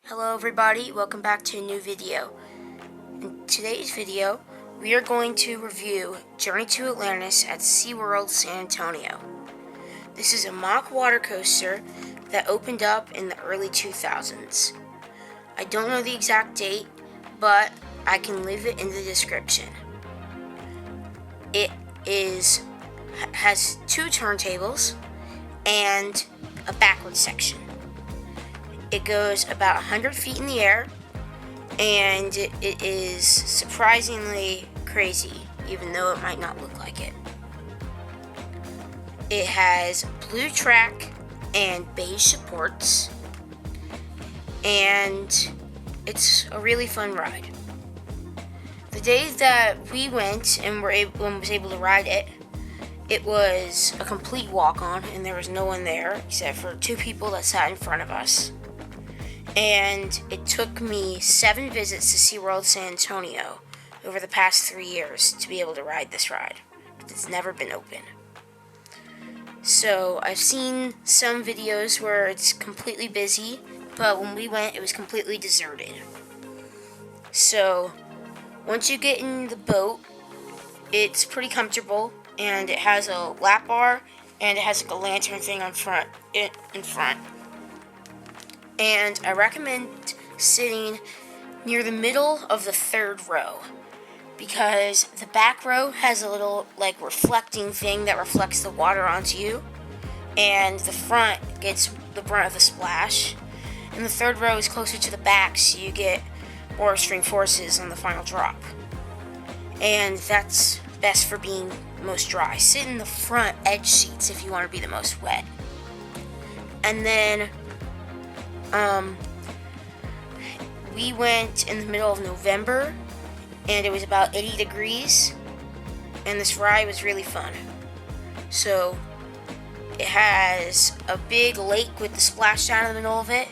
Hello everybody, welcome back to a new video. In today's video, we are going to review Journey to Atlantis at Seaworld San Antonio. This is a mock water coaster that opened up in the early 2000s. I don't know the exact date, but I can leave it in the description. It has two turntables and a backward section. It goes about 100 feet in the air, and it is surprisingly crazy, even though it might not look like it. It has blue track and beige supports, and it's a really fun ride. The days that we went and was able to ride it, it was a complete walk-on, and there was no one there except for two people that sat in front of us. And it took me 7 visits to SeaWorld San Antonio over the past 3 years to be able to ride this ride. It's never been open. So I've seen some videos where it's completely busy, but when we went, it was completely deserted. So once you get in the boat, it's pretty comfortable, and it has a lap bar, and it has like a lantern thing in front. And I recommend sitting near the middle of the 3rd row, because the back row has a little like reflecting thing that reflects the water onto you, and the front gets the brunt of the splash, and the 3rd row is closer to the back, so you get more extreme forces on the final drop, and that's best for being most dry. Sit in the front edge seats if you want to be the most wet. And then we went in the middle of November, and it was about 80 degrees, and this ride was really fun. So it has a big lake with the splashdown in the middle of it,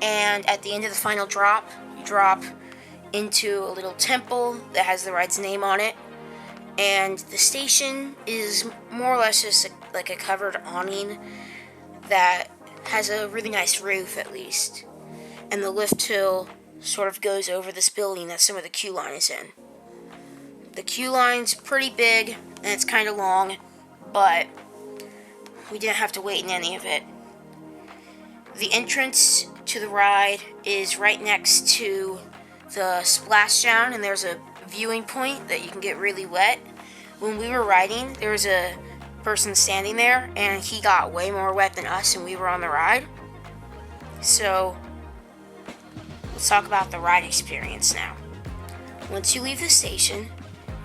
and at the end of the final drop, you drop into a little temple that has the ride's name on it, and the station is more or less just like a covered awning that has a really nice roof, at least, and the lift hill sort of goes over this building that some of the queue line is in. The queue line's pretty big, and it's kind of long, but we didn't have to wait in any of it. The entrance to the ride is right next to the splashdown, and there's a viewing point that you can get really wet. When we were riding, there was a person standing there, and he got way more wet than us, and we were on the ride. So let's talk about the ride experience now. Once you leave the station,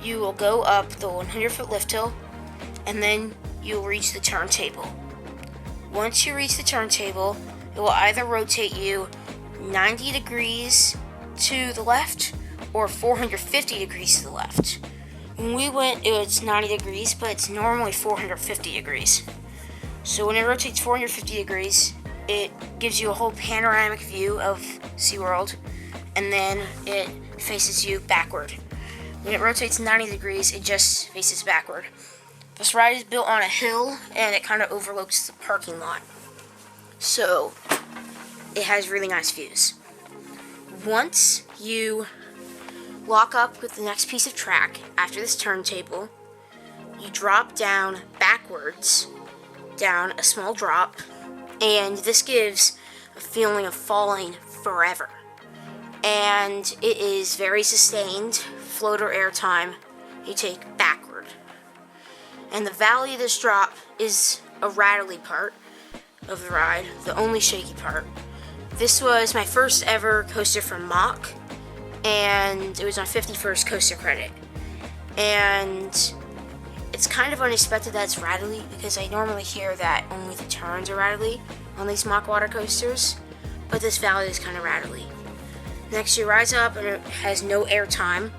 you will go up the 100-foot lift hill, and then you'll reach the turntable. Once you reach the turntable, it will either rotate you 90 degrees to the left or 450 degrees to the left. When we went, it was 90 degrees, but it's normally 450 degrees. So when it rotates 450 degrees, it gives you a whole panoramic view of SeaWorld, and then it faces you backward. When it rotates 90 degrees, it just faces backward. This ride is built on a hill, and it kind of overlooks the parking lot. So it has really nice views. Once you lock up with the next piece of track after this turntable, you drop down backwards, down a small drop, and this gives a feeling of falling forever. And it is very sustained float or air time you take backward. And the valley of this drop is a rattly part of the ride, the only shaky part. This was my first ever coaster from Mock, and it was my 51st coaster credit. And it's kind of unexpected that it's rattly, because I normally hear that only the turns are rattly on these mock water coasters, but this valley is kind of rattly. Next, you rise up, and it has no air time,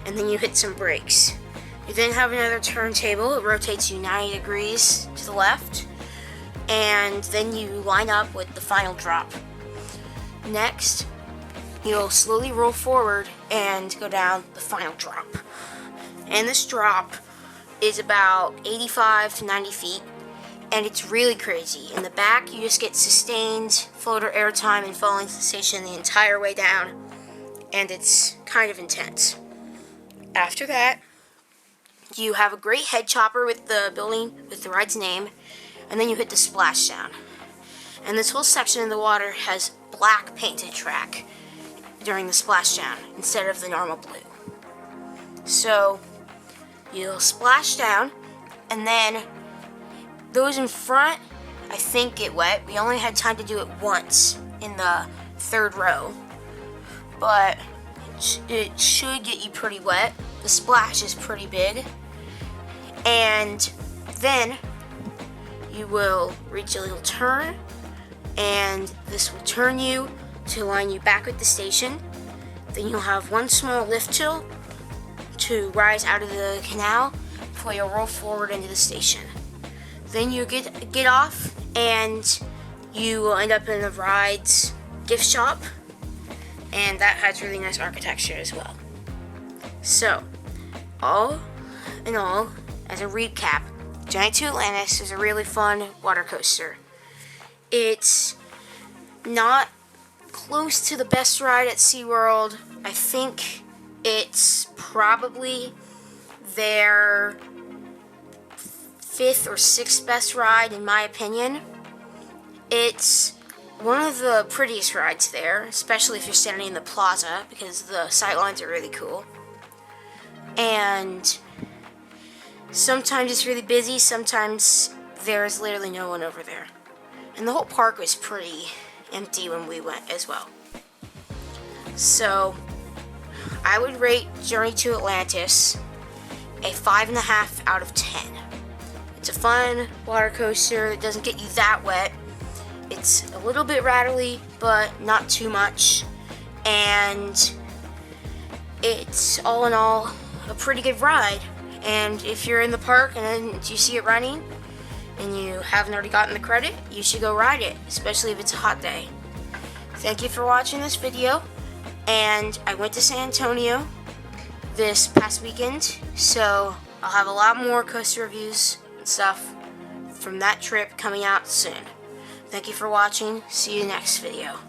and then you hit some brakes. You then have another turntable. It rotates you 90 degrees to the left, and then you line up with the final drop. Next, you'll slowly roll forward and go down the final drop. And this drop is about 85 to 90 feet, and it's really crazy. In the back, you just get sustained floater airtime and falling sensation the entire way down, and it's kind of intense. After that, you have a great head chopper with the building with the ride's name, and then you hit the splashdown. And this whole section of the water has black painted track during the splashdown instead of the normal blue. So you'll splash down, and then those in front, I think, get wet. We only had time to do it once in the third row, but it should get you pretty wet. The splash is pretty big, and then you will reach a little turn, and this will turn you to line you back with the station. Then you'll have one small lift hill to rise out of the canal before you'll roll forward into the station. Then you get off, and you will end up in the ride's gift shop, and that has really nice architecture as well. So, all in all, as a recap, Journey to Atlantis is a really fun water coaster. It's not close to the best ride at Seaworld. I think it's probably their 5th or 6th best ride in my opinion. It's one of the prettiest rides there, especially if you're standing in the plaza, because the sightlines are really cool. And sometimes it's really busy, sometimes there's literally no one over there. And the whole park was pretty empty when we went as well. So, I would rate Journey to Atlantis a 5.5 out of 10. It's a fun water coaster. It doesn't get you that wet. It's a little bit rattly, but not too much. And it's all in all a pretty good ride. And if you're in the park and you see it running and you haven't already gotten the credit, you should go ride it, especially if it's a hot day. Thank you for watching this video. And I went to San Antonio this past weekend, so I'll have a lot more coaster reviews and stuff from that trip coming out soon. Thank you for watching. See you next video.